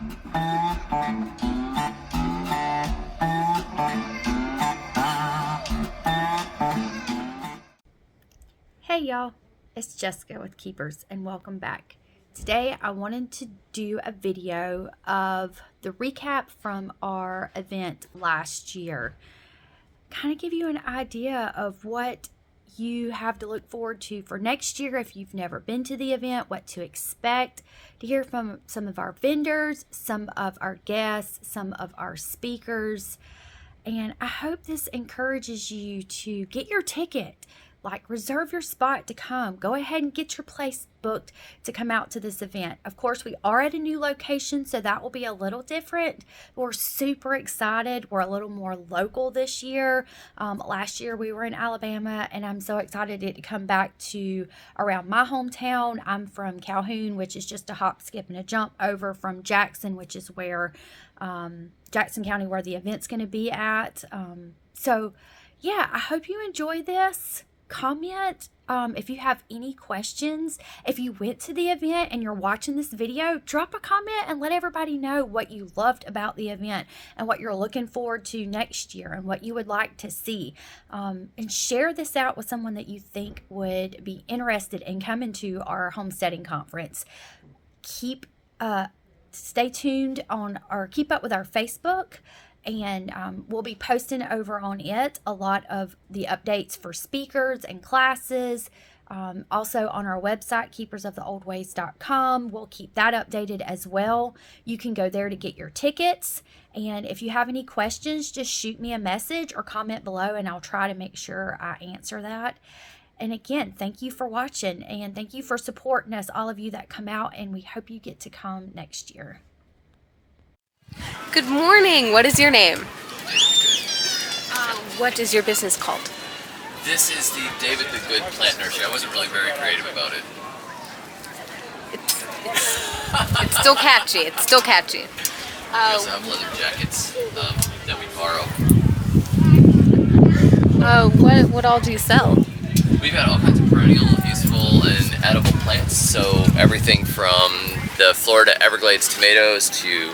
Hey y'all, it's Jessica with Keepers and welcome back. Today I wanted to do a video of the recap from our event last year. Kind of give you an idea of what you have to look forward to for next year if you've never been to the event, what to expect, to hear from some of our vendors, some of our guests, some of our speakers. And I hope this encourages you to get your ticket. Like, reserve your spot to come. Go ahead and get your place booked to come out to this event. Of course, we are at a new location, so that will be a little different. We're super excited. We're a little more local this year. Last year, we were in Alabama, and I'm so excited to come back to around my hometown. I'm from Calhoun, which is just a hop, skip, and a jump over from Jackson, which is where Jackson County, where the event's going to be at. So, yeah, I hope you enjoy this. Comment if you have any questions. If you went to the event and you're watching this video, drop a comment and let everybody know what you loved about the event and what you're looking forward to next year and what you would like to see. And share this out with someone that you think would be interested in coming to our homesteading conference. Stay tuned on or keep up with our Facebook. And we'll be posting over on it a lot of the updates for speakers and classes. Also on our website, keepersoftheoldways.com. We'll keep that updated as well. You can go there to get your tickets. And if you have any questions, just shoot me a message or comment below and I'll try to make sure I answer that. And again, thank you for watching and thank you for supporting us, all of you that come out, and we hope you get to come next year. Good morning. What is your name? What is your business called? This is the David the Good Plant Nursery. I wasn't really very creative about it. It's still catchy. It's still catchy. We also have leather jackets that we borrow. What all do you sell? We've got all kinds of perennial, useful, and edible plants. So everything from the Florida Everglades tomatoes to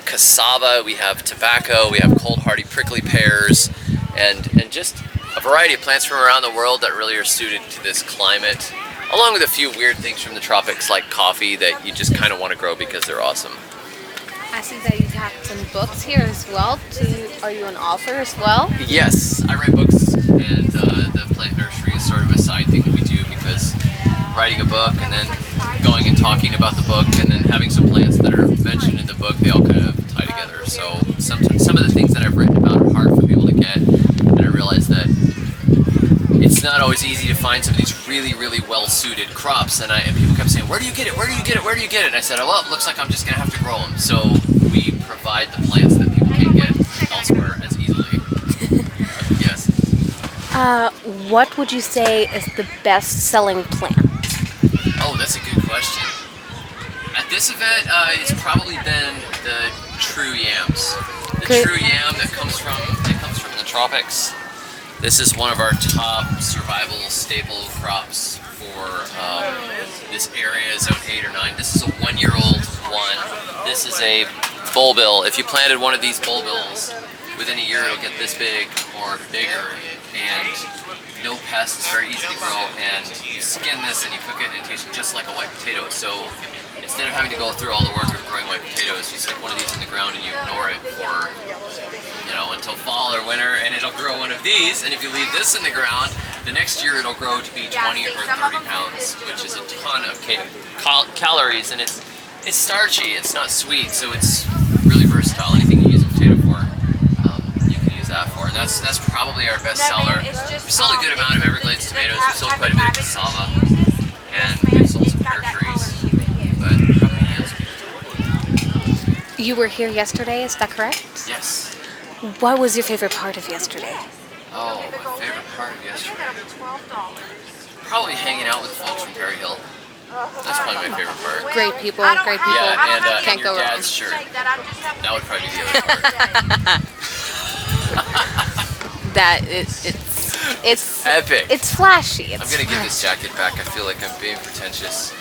cassava, we have tobacco, we have cold hardy prickly pears, and just a variety of plants from around the world that really are suited to this climate, along with a few weird things from the tropics like coffee that you just kind of want to grow because they're awesome. I see that you have some books here as well. Are you an author as well? Yes, I write books, and the plant nursery is sort of a side thing that we do because writing a book and then going and talking about the book and then having some plants that are mentioned in the book, they all kind of tie together. So some of the things that I've written about are hard for people to get, and I realize that it's not always easy to find some of these really, really well-suited crops, and people kept saying, where do you get it, where do you get it, where do you get it? And I said, well, it looks like I'm just going to have to grow them. So we provide the plants that people can't get elsewhere as easily. Yes. What would you say is the best-selling plant? Oh, that's a good question. At this event, it's probably been the true yams. The true yam that comes from the tropics. This is one of our top survival staple crops for this area, zone 8 or 9. This is a 1-year-old one. This is a bulbil. If you planted one of these bulbils, within a year it'll get this big or bigger, and no pests, it's very easy to grow, and you skin this and you cook it and it tastes just like a white potato. So instead of having to go through all the work of growing white potatoes, you stick one of these in the ground and you ignore it for, until fall or winter, and it'll grow one of these. And if you leave this in the ground, the next year it'll grow to be 20 or 30 pounds, which is a ton of calories, and it's starchy, it's not sweet, so it's really versatile. Anything you use a potato for, you can use that for. And that's probably our best seller. We sold a good amount of Everglades tomatoes, we sold quite a bit of cassava, and we've sold some pear trees, but probably yields. You were here yesterday, is that correct? Yes. What was your favorite part of yesterday? Oh, my favorite part of yesterday? Probably hanging out with the folks from Perry Hill. That's probably my favorite part. Great people, great people. Yeah, and Can't your go wrong. dad's shirt. That would probably be the other part. It's epic. It's flashy. I'm gonna give this jacket back. I feel like I'm being pretentious.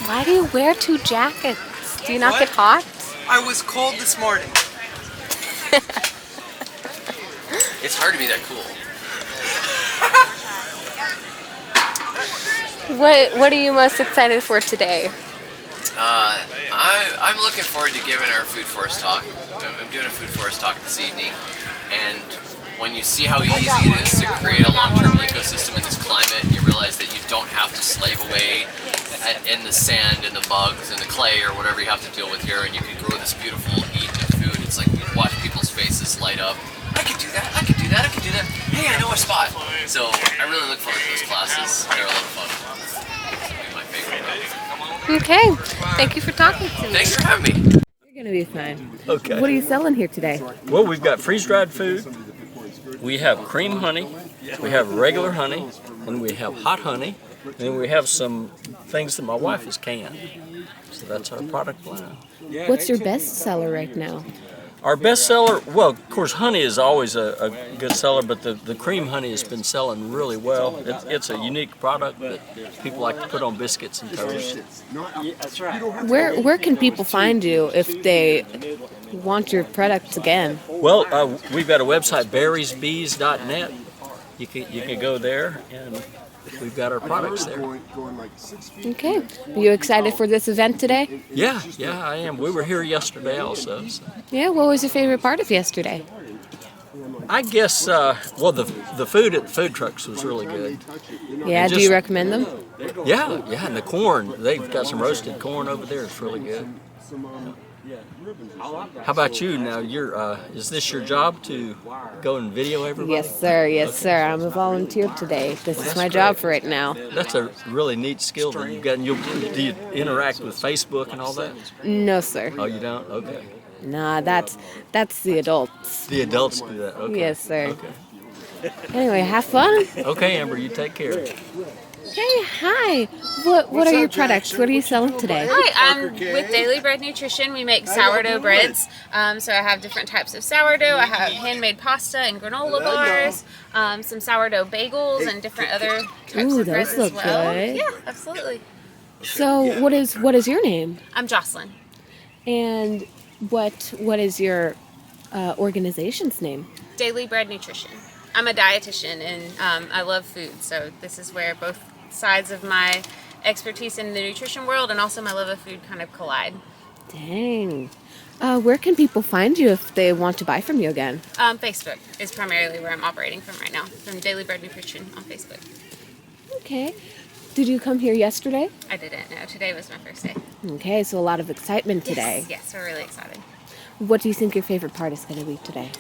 Why do you wear 2 jackets? Do you not get hot? I was cold this morning. It's hard to be that cool. What are you most excited for today? I'm looking forward to giving our food forest talk. I'm doing a food forest talk this evening, and when you see how easy it is to create a long-term ecosystem in this climate, you realize that you don't have to slave away in the sand and the bugs and the clay or whatever you have to deal with here, and you can grow this beautiful eaten food. It's like you watch people's faces light up. I can do that, I can do that, I can do that. Hey, I know a spot. So I really look forward to those classes. They're a lot of fun. They're my favorite. Okay. Thank you for talking to me. Thanks for having me. You're gonna be fine. Okay. What are you selling here today? Well, we've got freeze-dried food. We have cream honey. We have regular honey, and we have hot honey, and we have some things that my wife has canned. So that's our product line. What's your best seller right now? Our best seller, well, of course, honey is always a good seller, but the cream honey has been selling really well. It's a unique product that people like to put on biscuits and toast. Where can people find you if they want your products again? Well, we've got a website, berriesbees.net. You can go there, and we've got our products there. Okay. Are you excited for this event today? Yeah, I am. We were here yesterday also. So. Yeah. What was your favorite part of yesterday? I guess, well, the food at the food trucks was really good. Yeah. Do you recommend them? Yeah, and the corn. They've got some roasted corn over there. It's really good. How about you now? Is this your job to go and video everybody? Yes, sir. Yes, sir. I'm a volunteer today. This is my job for right now. That's a really neat skill that you've got. And do you interact with Facebook and all that? No, sir. Oh, you don't? Okay. Nah, that's the adults. The adults do that. Okay. Yes, sir. Okay. Anyway, have fun. Okay, Amber, you take care. Hey, hi. What are your products? What are you selling today? Hi, I'm with Daily Bread Nutrition. We make sourdough breads. So I have different types of sourdough. I have handmade pasta and granola bars, some sourdough bagels, and different other types of breads those as look well. good. Yeah, absolutely. So what is your name? I'm Jocelyn. And what is your organization's name? Daily Bread Nutrition. I'm a dietitian and I love food. So this is where both sides of my expertise in the nutrition world and also my love of food kind of collide. Dang. Where can people find you if they want to buy from you again? Facebook is primarily where I'm operating from right now, from Daily Bread Nutrition on Facebook. Okay. Did you come here yesterday? I didn't. No, today was my first day. Okay, so a lot of excitement today. Yes, we're really excited. What do you think your favorite part is going to be today?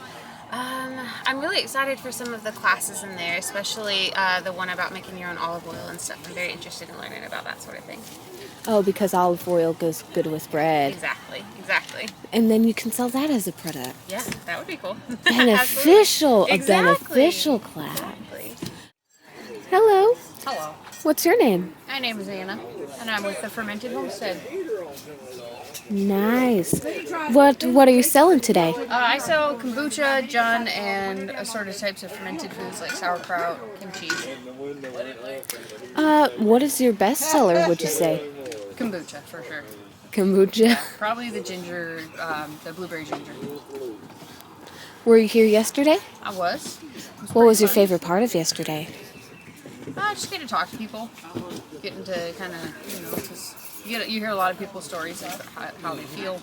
I'm really excited for some of the classes in there, especially the one about making your own olive oil and stuff. I'm very interested in learning about that sort of thing. Oh, because olive oil goes good with bread. Exactly. And then you can sell that as a product. Yeah, that would be cool. Beneficial, a Exactly. beneficial class. Exactly. Hello. Hello, What's your name? my name is Anna, and I'm with the Fermented Homestead. Nice. What are you selling today? I sell kombucha, jun, and assorted types of fermented foods like sauerkraut, kimchi. What is your best seller, would you say? Kombucha, for sure. Kombucha. Probably the ginger, the blueberry ginger. Were you here yesterday? I was. What was your favorite part of yesterday? Just get to talk to people. Getting to kind of, just you hear a lot of people's stories about how they feel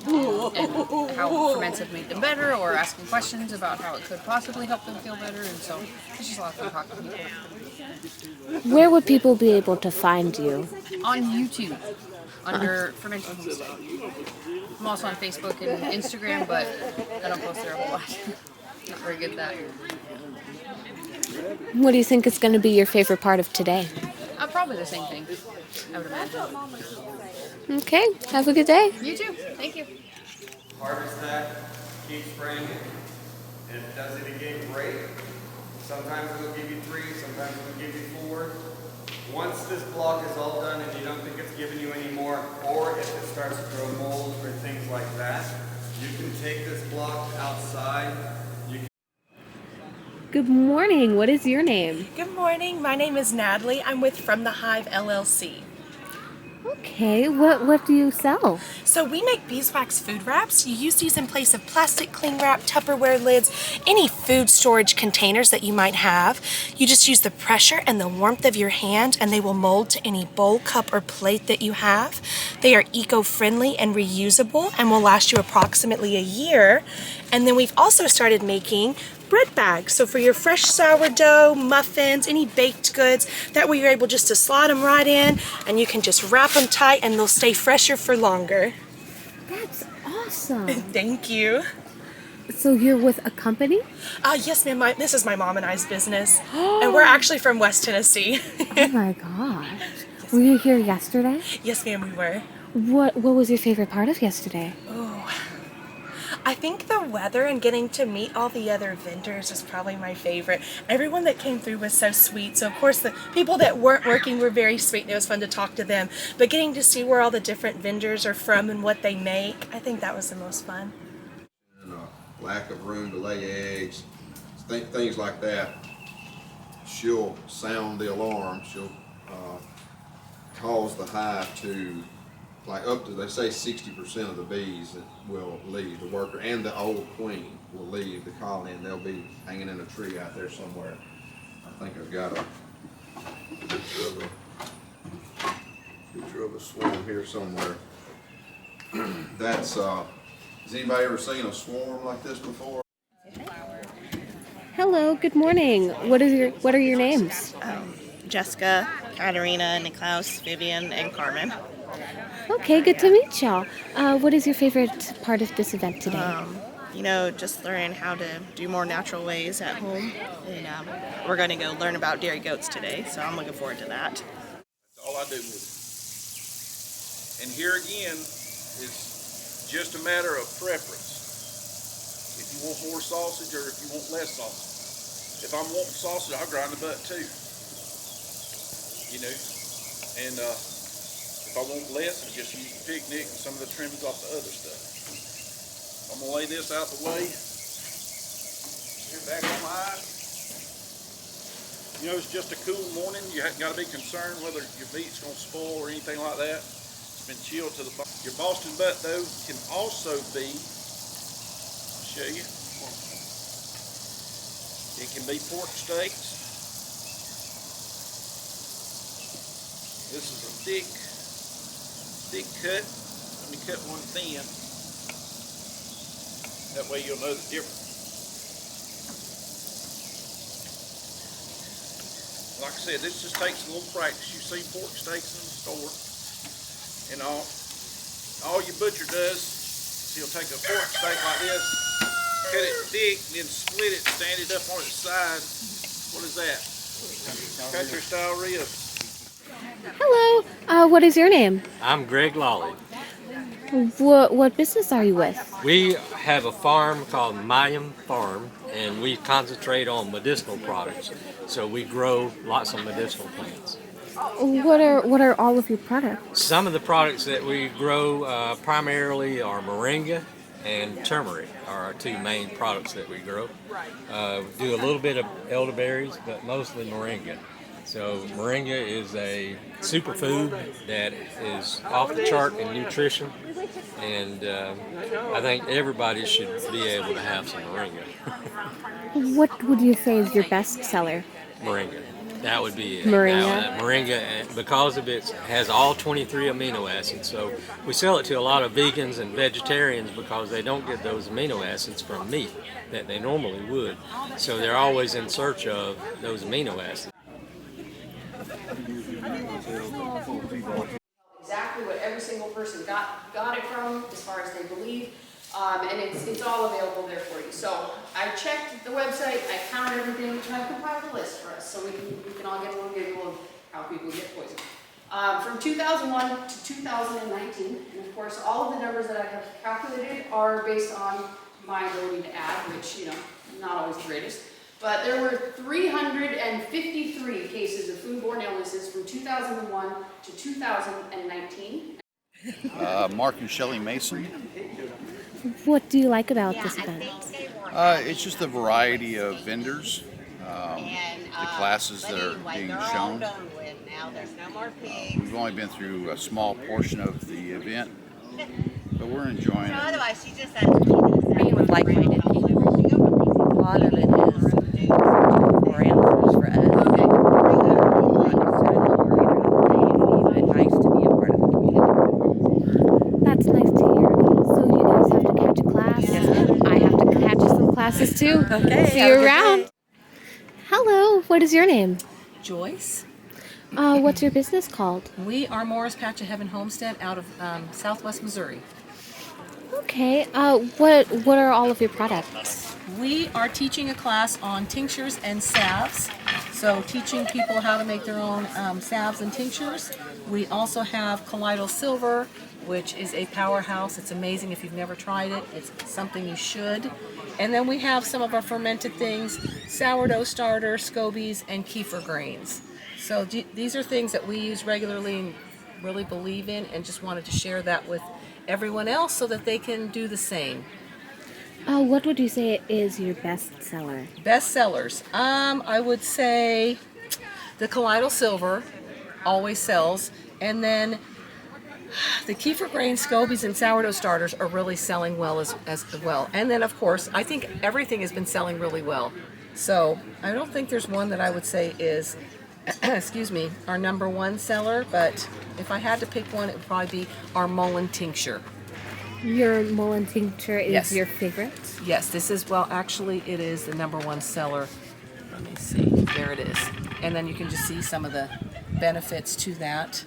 and how ferments have made them better, or asking questions about how it could possibly help them feel better, and so it's just a lot of fun talking to people. Where would people be able to find you? On YouTube, under Fermented Homestead. I'm also on Facebook and Instagram, but I don't post there a whole lot. Not very good at that. What do you think is going to be your favorite part of today? Probably the same thing, I would imagine. Okay, have a good day. You too. Thank you. Harvest that, keep spraying it, and if it does it again, great. Sometimes it'll give you 3, sometimes it'll give you 4. Once this block is all done and you don't think it's giving you any more, or if it starts to grow mold or things like that, you can take this block outside. Good morning. What is your name? Good morning. My name is Natalie. I'm with From the Hive LLC. Okay, what do you sell? So we make beeswax food wraps. You use these in place of plastic cling wrap, Tupperware lids, any food storage containers that you might have. You just use the pressure and the warmth of your hand and they will mold to any bowl, cup, or plate that you have. They are eco-friendly and reusable and will last you approximately a year. And then we've also started making bread bags. So for your fresh sourdough, muffins, any baked goods, that way you're able just to slide them right in and you can just wrap them tight and they'll stay fresher for longer. That's awesome. Thank you. So you're with a company? Yes, ma'am. This is my mom and I's business. And we're actually from West Tennessee. Oh my gosh. Were you here yesterday? Yes, ma'am, we were. What was your favorite part of yesterday? Oh, I think the weather and getting to meet all the other vendors is probably my favorite. Everyone that came through was so sweet. So of course the people that weren't working were very sweet and it was fun to talk to them. But getting to see where all the different vendors are from and what they make, I think that was the most fun. And lack of room to lay eggs, things like that. She'll sound the alarm. She'll cause the hive to, like up to, they say 60% of the bees that will leave, the worker and the old queen will leave the colony and they'll be hanging in a tree out there somewhere. I think I've got a picture of a swarm here somewhere. That's, has anybody ever seen a swarm like this before? Hello, good morning. What are your names? Jessica, Katerina, Niklaus, Vivian, and Carmen. Okay, good to meet y'all. What is your favorite part of this event today? You know, just learn how to do more natural ways at home. And we're going to go learn about dairy goats today, so I'm looking forward to that. That's all I do with it. And here again, it's just a matter of preference. If you want more sausage or if you want less sausage. If I'm wanting sausage, I'll grind the butt too. You know, and if I want less, I just use the picnic and some of the trimmings off the other stuff. I'm gonna lay this out the way. Here back on my eye. You know, it's just a cool morning. You haven't got to be concerned whether your meat's gonna spoil or anything like that. It's been chilled to the bone. Your Boston butt though can also be, I'll show you. It can be pork steaks. This is a thick cut. Let me cut one thin. That way you'll know the difference. Like I said, this just takes a little practice. You see pork steaks in the store, and all your butcher does is he'll take a pork steak like this, cut it thick, and then split it, stand it up on its side. What is that? Country style ribs. Hello, what is your name? I'm Greg Lawley. What business are you with? We have a farm called Mayim Farm, and we concentrate on medicinal products. So we grow lots of medicinal plants. What are all of your products? Some of the products that we grow primarily are moringa and turmeric are our two main products that we grow. We do a little bit of elderberries, but mostly moringa. So moringa is a superfood that is off the chart in nutrition, and I think everybody should be able to have some moringa. What would you say is your best seller? Moringa. That would be it. Moringa? Moringa, because of it, has all 23 amino acids. So we sell it to a lot of vegans and vegetarians because they don't get those amino acids from meat that they normally would. So they're always in search of those amino acids. Exactly what every single person got it from, as far as they believe, and it's all available there for you. So I checked the website, I counted everything, and I've compiled a list for us, so we can all get a little giggle of how people get poisoned. From 2001 to 2019, and of course all of the numbers that I have calculated are based on my ability to add, which, you know, not always the greatest. But there were 353 cases of foodborne illnesses from 2001 to 2019. Mark and Shelley Mason. What do you like about this event? It's just a variety of vendors, the classes that are being shown, We've only been through a small portion of the event, but we're enjoying it. Being with like-minded people, a lot of it is for answers for us. Nice to be a part of the community. That's nice to hear. So you guys have to catch a class. Yes, I have to catch some classes too. Okay. See you around. Hello. What is your name? Joyce. What's your business called? We are Morris Patch of Heaven Homestead out of Southwest Missouri. Okay. What are all of your products? We are teaching a class on tinctures and salves. So teaching people how to make their own salves and tinctures. We also have Colloidal Silver, which is a powerhouse. It's amazing if you've never tried it. It's something you should. And then we have some of our fermented things, sourdough starter, scobies, and kefir grains. So these are things that we use regularly and really believe in, and just wanted to share that with everyone else so that they can do the same. What would you say is your best seller? Best sellers. I would say the Colloidal Silver always sells, and then the kefir grain scobies and sourdough starters are really selling well as well. And then of course, I think everything has been selling really well. So I don't think there's one that I would say is excuse me, our number one seller, but if I had to pick one, it would probably be our Mullein tincture. Your Mullein tincture is Yes. your favorite? Yes, this is, well, actually it is the number one seller. Let me see, there it is. And then you can just see some of the benefits to that.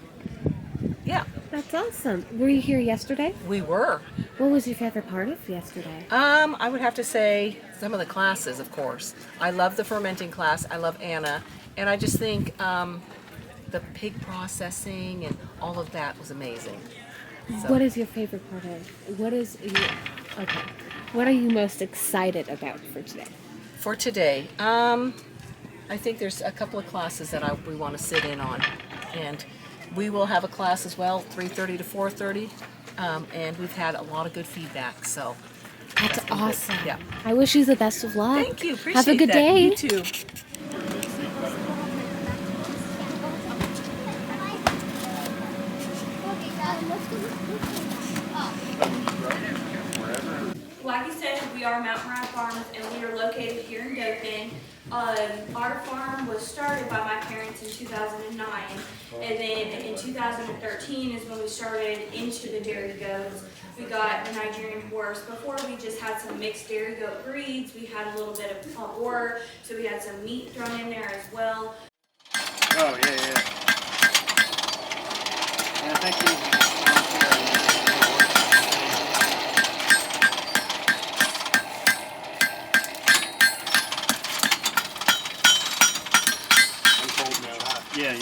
Yeah. That's awesome. Were you here yesterday? We were. What was your favorite part of yesterday? I would have to say some of the classes, of course. I love the fermenting class. I love Anna. And I just think the pig processing and all of that was amazing. So. What is your favorite part of? What are you most excited about for today? For today, I think there's a couple of classes that we want to sit in on. And we will have a class as well, 3:30 to 4:30. And we've had a lot of good feedback, so. That's awesome. Yeah. I wish you the best of luck. Thank you. Appreciate Have a good that. day. You too. Like you said, we are Mountain Ride Farms, and we are located here in Dothan. Our farm was started by my parents in 2009, and then in 2013 is when we started into the dairy goats. We got the Nigerian horse. Before, we just had some mixed dairy goat breeds. We had a little bit of boar, so we had some meat thrown in there as well. Oh, yeah. And I think yeah.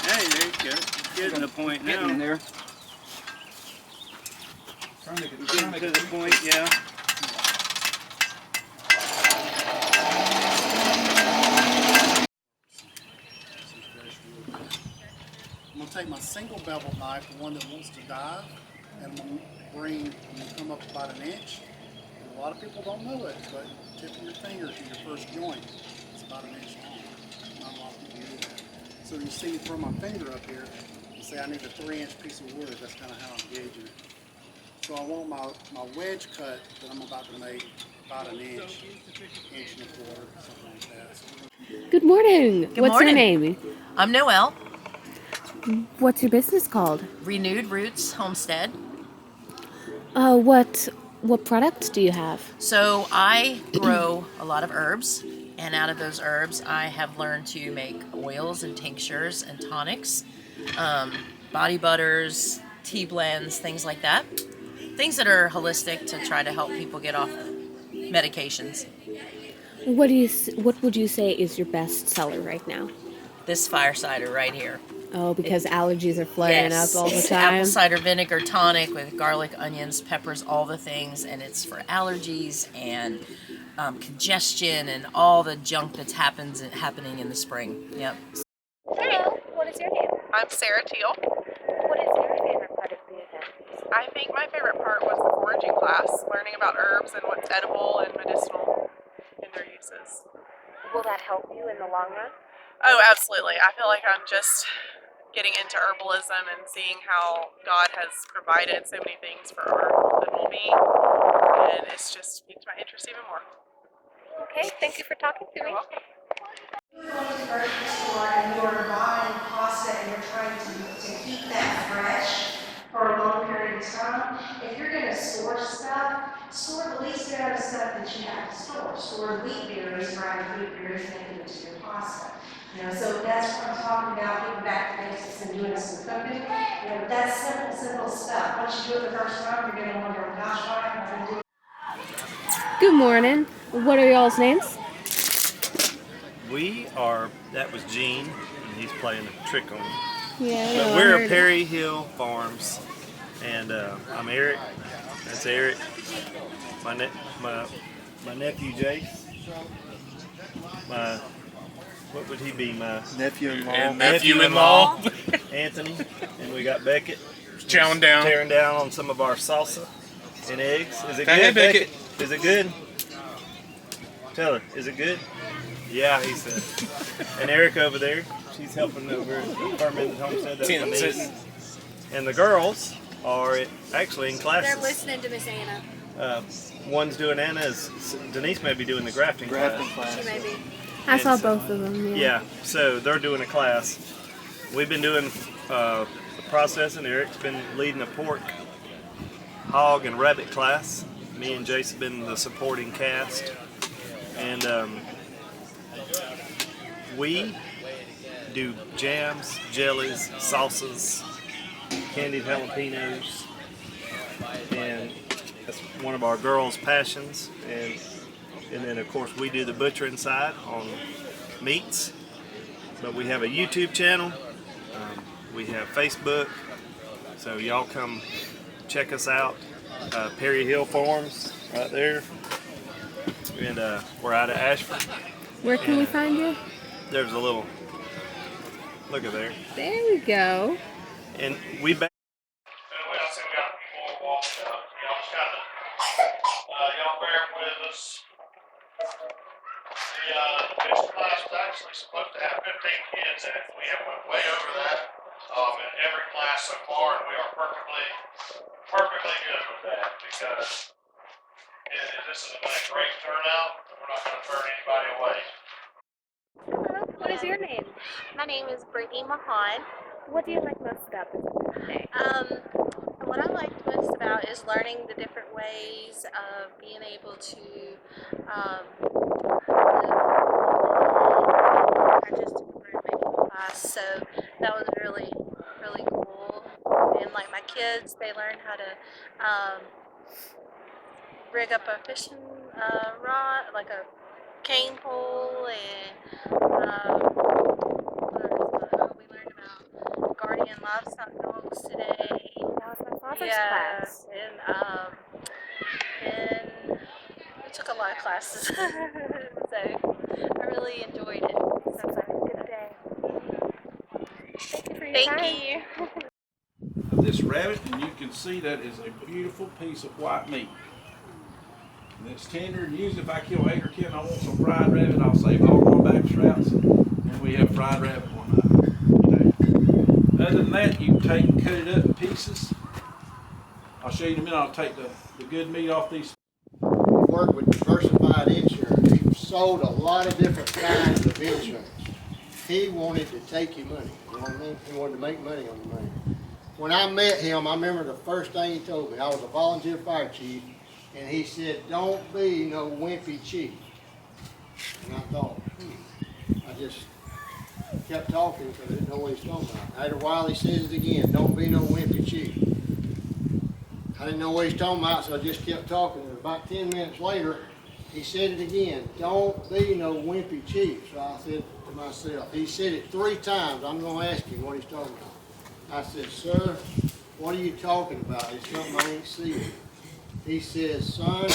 Hey, there you go. Getting the point now. Getting in there. Getting to the point, yeah. I'm going to take my single bevel knife, the one that wants to dive, and I'm going to come up about an inch. And a lot of people don't know it, but tip of your finger to your first joint is about an inch long. Not a lot of people do that. So you see me throw my finger up here and say I need a 3-inch piece of wood. That's kind of how I'm gauging it. So I want my wedge cut that I'm about to make about an inch, inch and a quarter, something like that. So Good morning. Good What's morning. your name? I'm Noelle. What's your business called? Renewed Roots Homestead. What products do you have? So I grow a lot of herbs, and out of those herbs I have learned to make oils and tinctures and tonics, body butters, tea blends, things like that. Things that are holistic to try to help people get off medications. What would you say is your best seller right now? This fire cider right here. Oh, because allergies are flaring up all the time. Apple cider vinegar tonic with garlic, onions, peppers, all the things, and it's for allergies and congestion and all the junk that's happening in the spring. Yep. Hello, what is your name? I'm Sarah Teal. What is your favorite part of the event? I think my favorite part was the foraging class, learning about herbs and what's edible and medicinal in their uses. Will that help you in the long run? Oh, absolutely. I feel like I'm just getting into herbalism and seeing how God has provided so many things for our health and well-being, and it's just piqued my interest even more. Okay, thank you for talking to me. You're welcome. You're going to the grocery store and you're buying pasta and you're trying to keep that fresh for a long period of time. If you're going to store stuff, store the least amount of stuff that you have to store. Store wheat berries, fried wheat berries, and give it to your pasta. You know, so that's what I'm talking about, getting back to basics and doing some cooking. You know, that's simple stuff. Once you do it the first time, you're going to wonder, gosh, why am I going to do it? Good morning. What are y'all's names? That was Gene, and he's playing a trick on you. Yeah, I But know, we're I at Perry Hill Farms, and I'm Eric. That's Eric. My nephew Jace. What would he be? My nephew-in-law. Nephew-in-law. Anthony, and we got Beckett. Tearing down on some of our salsa and eggs. Is it Hey, good, Beckett. Is it good? Tell her, is it good? Yeah, he said. And Erica over there, she's helping over at Prewitt Homestead. That's my niece. And the girls are actually in classes. They're listening to Miss Anna. One's doing Anna's. Denise may be doing the grafting class. She may be. I saw both of them. Yeah, so they're doing a class. We've been doing the processing. Eric's been leading a pork, hog, and rabbit class. Me and Jace have been the supporting cast. And we do jams, jellies, salsas, candied jalapenos, and that's one of our girls' passions. And then of course we do the butchering side on meats. But we have a YouTube channel, we have Facebook, so y'all come check us out. Perry Hill Farms right there, and we're out of Ashford. Where can we find you? There's a little, look at there. There we go. And we back. Y'all bear with us. This class was actually supposed to have 15 kids in it. We have went way over that in every class so far, and we are perfectly good with that because this has been a great turnout. We're not going to turn anybody away. What is your name? My name is Brittany Mahan. What do you like most about this today? What I like most about is learning the different ways of being able to I just learned making a class, so that was really cool. And like my kids, they learned how to rig up a fishing rod, like a cane pole, and we learned about guardian livestock dogs today. That was my father's class. And we took a lot of classes, so I really enjoyed it. Sounds like a good day. Thank you for your Thank time. you. This rabbit, and you can see that is a beautiful piece of white meat. And it's tender, and usually if I kill 8 or 10, I want some fried rabbit, I'll save all my back straps, and we have fried rabbit one night. Other than that, you take and cut it up in pieces. I'll show you in a minute. I'll take the good meat off these. Work with diversified insurance. He sold a lot of different kinds of insurance. He wanted to take your money. You know what I mean? He wanted to make money on the money. When I met him, I remember the first thing he told me. I was a volunteer fire chief, and he said, "Don't be no wimpy chief." And I thought, I just kept talking because I didn't know what he was talking about. After a while, he says it again, "Don't be no wimpy chief." I didn't know what he was talking about, so I just kept talking. And about 10 minutes later, he said it again, "Don't be no wimpy chief." So I said to myself, he said it 3 times. I'm going to ask him what he's talking about. I said, "Sir, what are you talking about? It's something I ain't seen." He says, "Son,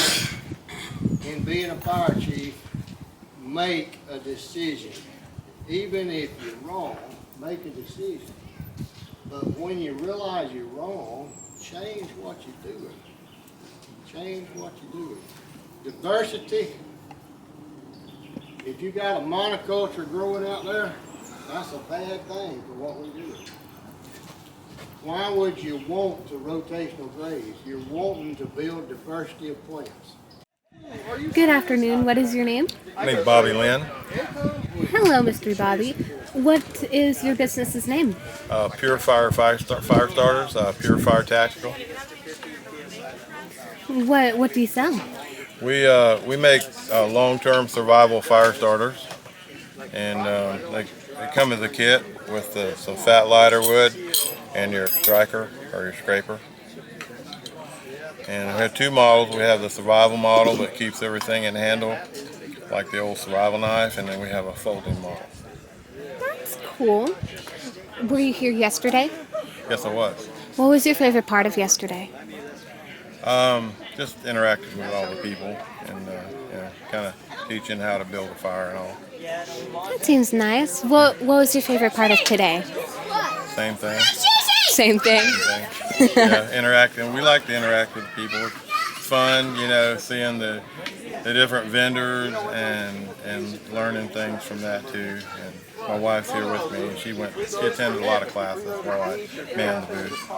in being a fire chief, make a decision. Even if you're wrong, make a decision. But when you realize you're wrong, change what you're doing. Change what you're doing. Diversity. If you got a monoculture growing out there, that's a bad thing for what we do. Why would you want to rotational graze? You're wanting to build diversity of plants. Good afternoon. What is your name? My name's Bobby Lynn. Hello, Mr. Bobby. What is your business's name? Purifier fire starters, Purifier Tactical. What do you sell? We make long-term survival fire starters, and they come as a kit with some fat lighter wood and your striker or your scraper. And we have two models. We have the survival model that keeps everything in handle, like the old survival knife, and then we have a folding model. That's cool. Were you here yesterday? Yes, I was. What was your favorite part of yesterday? Just interacting with all the people and kind of teaching how to build a fire and all. That seems nice. What was your favorite part of today? Same thing. Same thing. Yeah, interacting. We like to interact with people. It's fun, seeing the different vendors and learning things from that too. And my wife's here with me, and she attended a lot of classes while I manned the booth.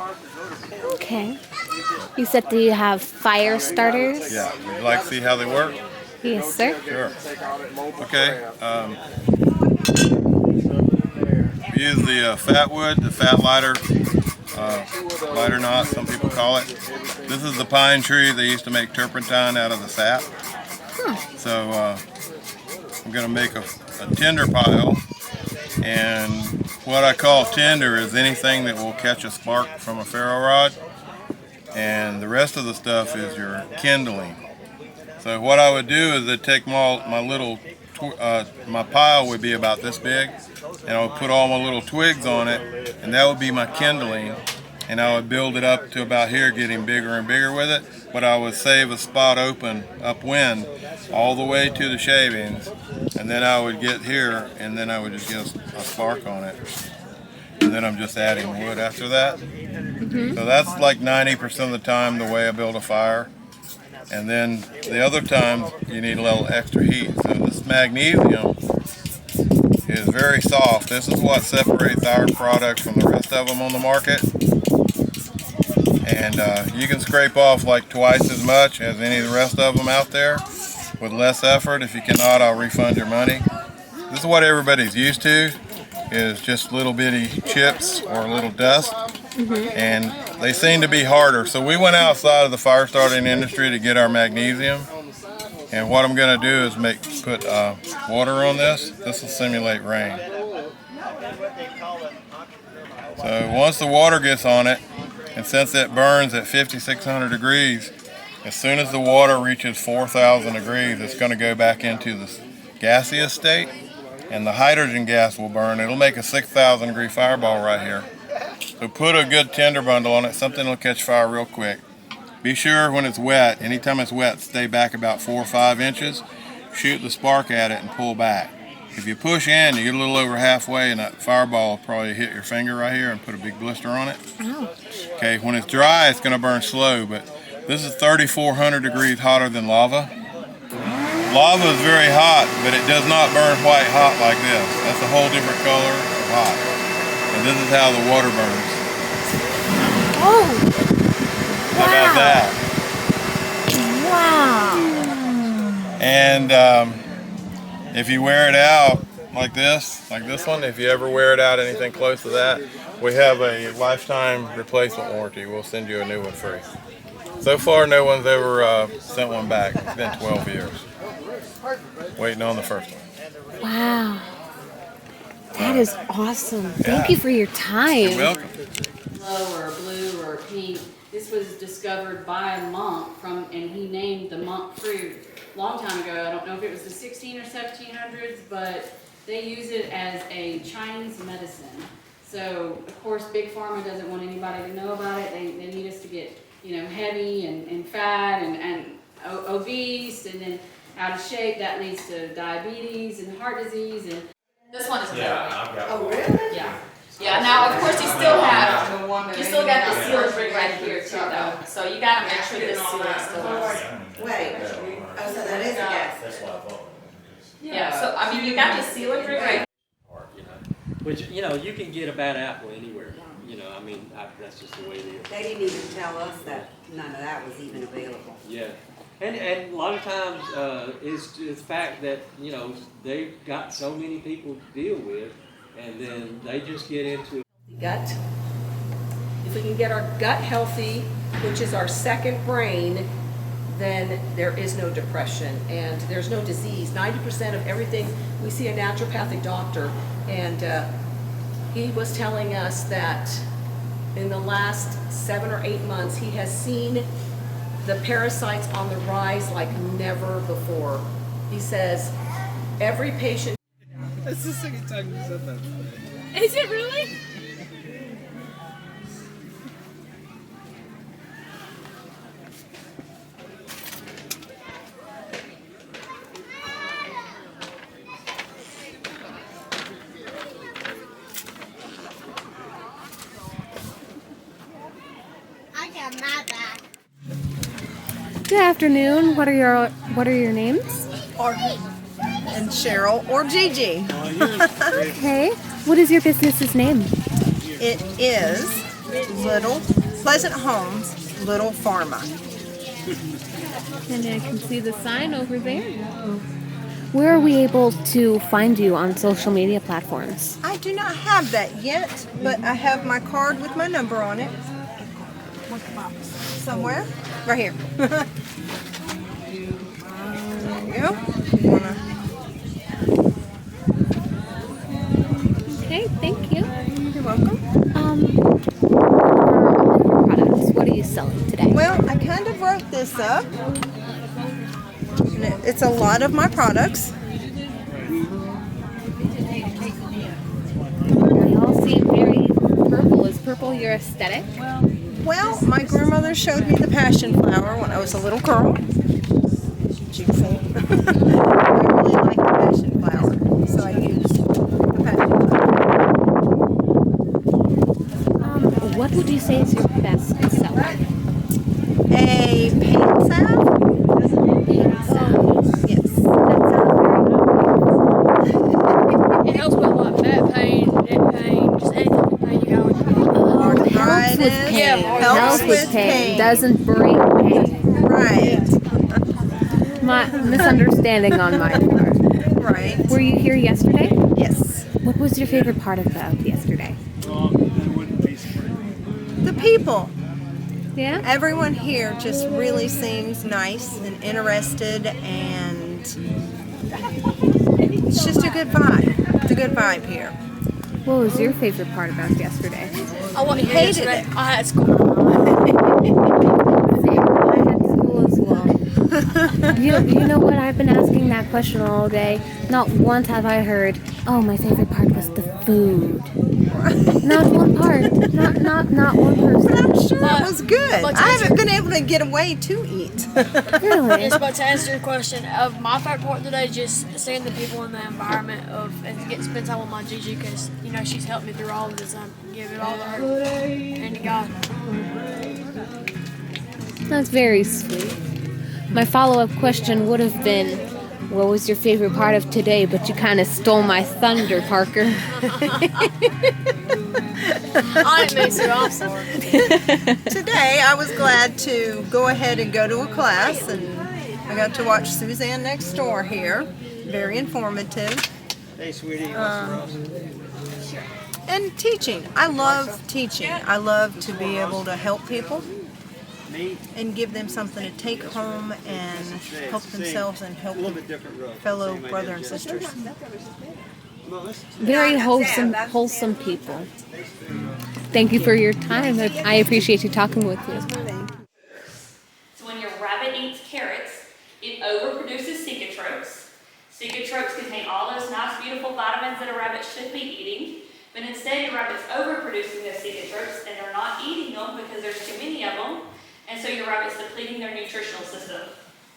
Okay. You said that you have fire starters? Yeah. Would you like to see how they work? Yes, sir. Sure. Okay. We use the fat wood, the fat lighter knot, some people call it. This is the pine tree. They used to make turpentine out of the sap. So I'm going to make a tinder pile, and what I call tinder is anything that will catch a spark from a ferro rod, and the rest of the stuff is your kindling. So what I would do is I'd take my little, my pile would be about this big, and I would put all my little twigs on it, and that would be my kindling, and I would build it up to about here, getting bigger and bigger with it, but I would save a spot open upwind all the way to the shavings, and then I would get here, and then I would just get a spark on it, and then I'm just adding wood after that. So that's like 90% of the time the way I build a fire. And then the other times you need a little extra heat. So this magnesium is very soft. This is what separates our product from the rest of them on the market. And you can scrape off like twice as much as any of the rest of them out there with less effort. If you cannot, I'll refund your money. This is what everybody's used to, is just little bitty chips or little dust. And they seem to be harder. So we went outside of the fire starting industry to get our magnesium. And what I'm going to do is put water on this. This will simulate rain. So once the water gets on it, and since it burns at 5,600 degrees, as soon as the water reaches 4,000 degrees, it's going to go back into the gaseous state, and the hydrogen gas will burn. It'll make a 6,000 degree fireball right here. So put a good tinder bundle on it, something that'll catch fire real quick. Be sure when it's wet, anytime it's wet, stay back about 4 or 5 inches, shoot the spark at it and pull back. If you push in, you get a little over halfway, and that fireball will probably hit your finger right here and put a big blister on it. Okay, when it's dry, it's going to burn slow, but this is 3,400 degrees hotter than lava. Lava is very hot, but it does not burn white hot like this. That's a whole different color of hot. And this is how the water burns. Oh! How about that? Wow! And if you wear it out like this one, if you ever wear it out anything close to that, we have a lifetime replacement warranty. We'll send you a new one free. So far, no one's ever sent one back. It's been 12 years. Waiting on the first one. Wow. That is awesome. Thank you for your time. You're welcome. Yellow or blue or pink. This was discovered by a monk and he named the monk fruit a long time ago. I don't know if it was the 16 or 1700s, but they use it as a Chinese medicine. So of course, Big Pharma doesn't want anybody to know about it. They need us to get heavy and fat and obese and then out of shape. That leads to diabetes and heart disease. And this one is Yeah, I've got one. really? Yeah. Yeah, now of course you still got the sealant ring right here too though. So you gotta make sure this sealant still works. Wait, oh, so that is a gas. Yeah, so I mean you got the sealant ring right. Which, you know, you can get a bad apple anywhere. You know, I mean, that's just the way it is. They didn't even tell us that none of that was even available. Yeah. And a lot of times it's the fact that, you know, they've got so many people to deal with, and then they just get into Gut. If we can get our gut healthy, which is our second brain, then there is no depression and there's no disease. 90% of everything, we see a naturopathic doctor, and he was telling us that in the last 7 or 8 months, he has seen the parasites on the rise like never before. He says every patient. That's the second time you said that today. Is it really? Good afternoon. What are your names? And Cheryl or Gigi. Okay. What is your business's name? It is Little Pleasant Homes, Little Pharma. And I can see the sign over there. Where are we able to find you on social media platforms? I do not have that yet, but I have my card with my number on it. Somewhere? Right here. There you go. Okay, thank you. You're welcome. Products. What are you selling today? Well, I kind of wrote this up. It's a lot of my products. They all seem very purple. Is purple your aesthetic? Well, my grandmother showed me the passion flower when I was a little girl. Beautiful. I really like the passion flower, so I used the passion flower. What would you say is your best seller? A paint salve? Paint salve. Yes. It helps with like back pain, neck pain, just anything with pain you got. Helps with pain. Yeah, helps with pain. Doesn't bring pain. Right. My misunderstanding on my part. Right. Were you here yesterday? Yes. What was your favorite part of yesterday? The people. Yeah? Everyone here just really seems nice and interested, and it's just a good vibe. It's a good vibe here. What was your favorite part about yesterday? I wasn't here Hated yesterday. it. I had school. I had school as well. You know what? I've been asking that question all day. Not once have I heard, oh, my favorite part was the food. Not one part. Not one person. But I'm sure it was good. I haven't been able to get away to eat. Really? It's about to answer your question. Of my favorite part today, just seeing the people in the environment and get to spend time with my Gigi, because you know she's helped me through all of this. Give it all to her and to God. That's very sweet. My follow-up question would have been, what was your favorite part of today? But you kind of stole my thunder, Parker. I didn't mean to. I'm sorry. Today, I was glad to go ahead and go to a class, and I got to watch Suzanne next door here. Very informative. Hey, sweetie. And teaching. I love teaching. I love to be able to help people and give them something to take home and help themselves and help fellow brother and sisters. Very wholesome people. Thank you for your time. I appreciate you talking with me. So when your rabbit eats carrots, it overproduces cecotropes. Cecotropes contain all those nice, beautiful vitamins that a rabbit should be eating. But instead, your rabbit's overproducing those cecotropes, and they're not eating them because there's too many of them. And so your rabbit's depleting their nutritional system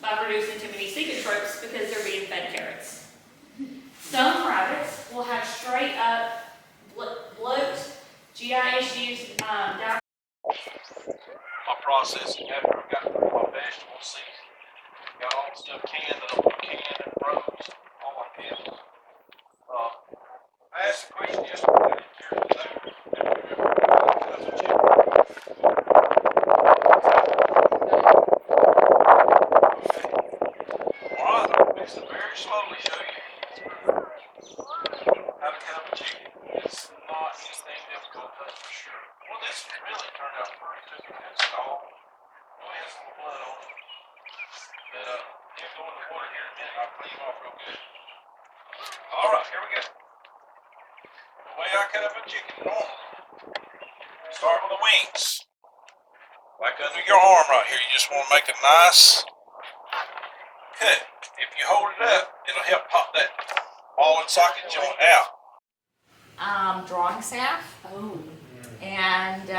by producing too many cecotropes because they're being fed carrots. Some rabbits will have straight up bloat GI issues, My processing after I got through my vegetable season. Got all the stuff canned and canned and froze, all my pills. I asked a question yesterday. Alright, I'm fixing to very slowly show you how to cut up a chicken. It's not anything difficult, that's for sure. Well, this really turned out pretty good to install. Go ahead and some blood on it. But he'll go in the water here in a minute. I'll clean him off real good. Alright, here we go. The way I cut up a chicken normally. Start with the wings. Like under your arm right here. You just want to make a nice cut. If you hold it up, it'll help pop that ball and socket joint out. Drawing staff. And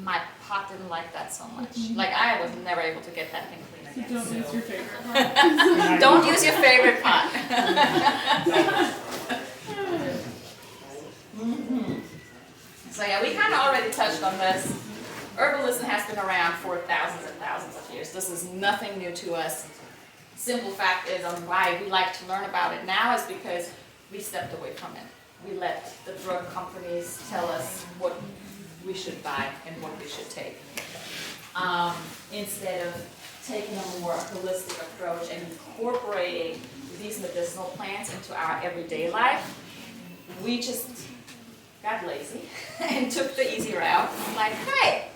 my pot didn't like that so much. Like I was never able to get that thing clean again. Don't use your favorite pot. Don't use your favorite pot. So yeah, we kind of already touched on this. Herbalism has been around for thousands and thousands of years. This is nothing new to us. Simple fact is on why we like to learn about it now is because we stepped away from it. We let the drug companies tell us what we should buy and what we should take. Instead of taking a more holistic approach and incorporating these medicinal plants into our everyday life, we just got lazy and took the easy route. Like, hey,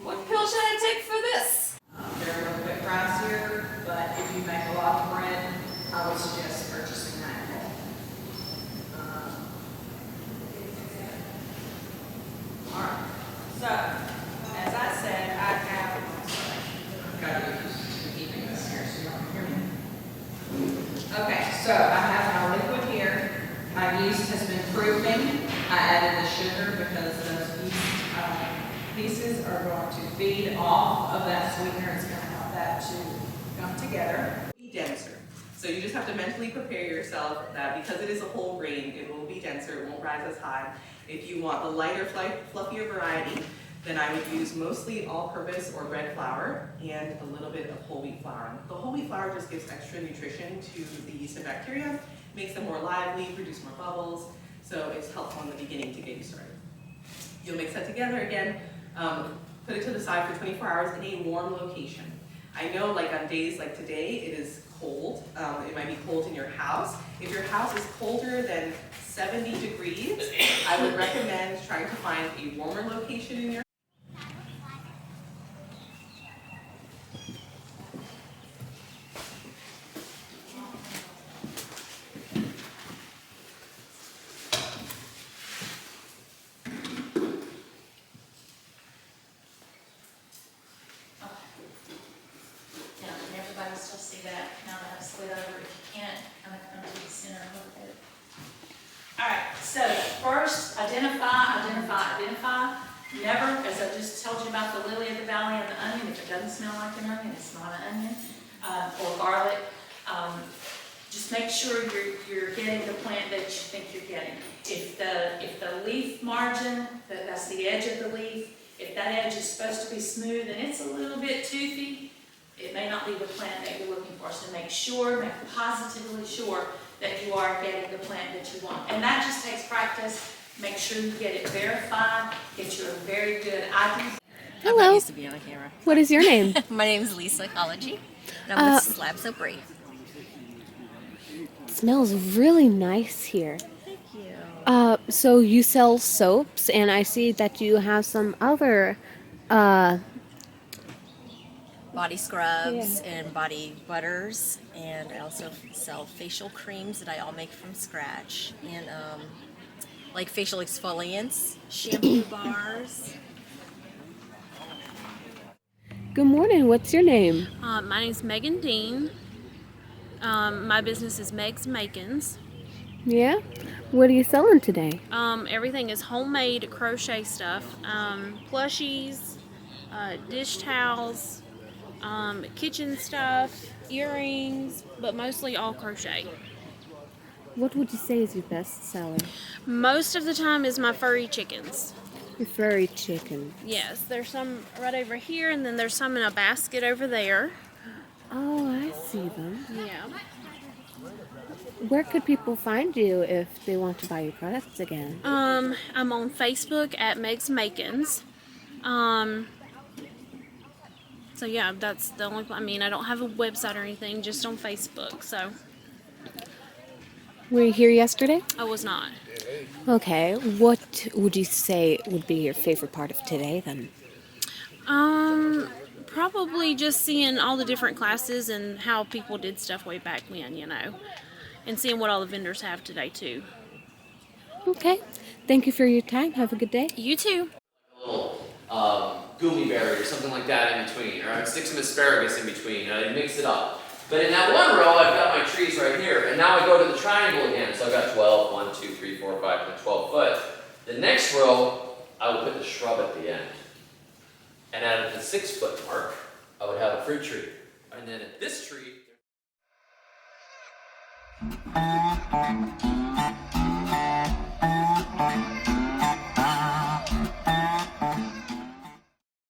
what pill should I take for this? They're a little bit pricier, but if you make a lot of bread, I would suggest purchasing that. Alright, so, as I said, I have, got to be keeping this here so you don't hear me. Okay, so I have my liquid here. My yeast has been proofing. I added the sugar because those yeast pieces are going to feed off of that sweetener. It's going to help that to come together. Be denser. So you just have to mentally prepare yourself that because it is a whole grain, it will be denser, it won't rise as high. If you want the lighter, fluffier variety, then I would use mostly all-purpose or bread flour and a little bit of whole wheat flour. The whole wheat flour just gives extra nutrition to the yeast and bacteria, makes them more lively, produce more bubbles, so it's helpful in the beginning to get you started. You'll mix that together again, put it to the side for 24 hours in a warm location. I know like on days like today, it is cold. It might be cold in your house. If your house is colder than 70 degrees, I would recommend trying to find a warmer location in your Still see that now that I've slid over. If you can't, kind of come to the center a little bit. All right, so first, identify. Never, as I just told you about the lily of the valley and the onion, if it doesn't smell like an onion, it's not an onion, or garlic. Just make sure you're getting the plant that you think you're getting. If the leaf margin, that's the edge of the leaf, if that edge is supposed to be smooth and it's a little bit toothy, it may not be the plant that you're looking for. So make positively sure that you are getting the plant that you want. And that just takes practice. Make sure you get it verified, get you a very good idea. Hello. I'm not used to being on camera. What is your name? My name is Lisa Ecology, and I'm with Slab Soapery. It smells really nice here. Thank you. So you sell soaps, and I see that you have some other Body scrubs and body butters, and I also sell facial creams that I all make from scratch, and like facial exfoliants, shampoo bars. Good morning. What's your name? My name's Megan Dean. My business is Meg's Makins. Yeah? What are you selling today? Everything is homemade crochet stuff. Plushies, dish towels, kitchen stuff, earrings, but mostly all crochet. What would you say is your best seller? Most of the time is my furry chickens. Your furry chicken. Yes, there's some right over here, and then there's some in a basket over there. Oh, I see them. Yeah. Where could people find you if they want to buy your products again? I'm on Facebook at Meg's Makins. So yeah, that's the only. I mean, I don't have a website or anything, just on Facebook. So Were you here yesterday? I was not. Okay, what would you say would be your favorite part of today then? Probably just seeing all the different classes and how people did stuff way back when, you know, and seeing what all the vendors have today too. Okay, thank you for your time. Have a good day. You too. Goomy berry or something like that in between, or I would stick some asparagus in between, and I'd mix it up. But in that one row, I've got my trees right here, and now I go to the triangle again, so I've got 12, 1, 2, 3, 4, 5, and 12 foot. The next row, I would put the shrub at the end. And at the 6 foot mark, I would have a fruit tree. And then at this tree,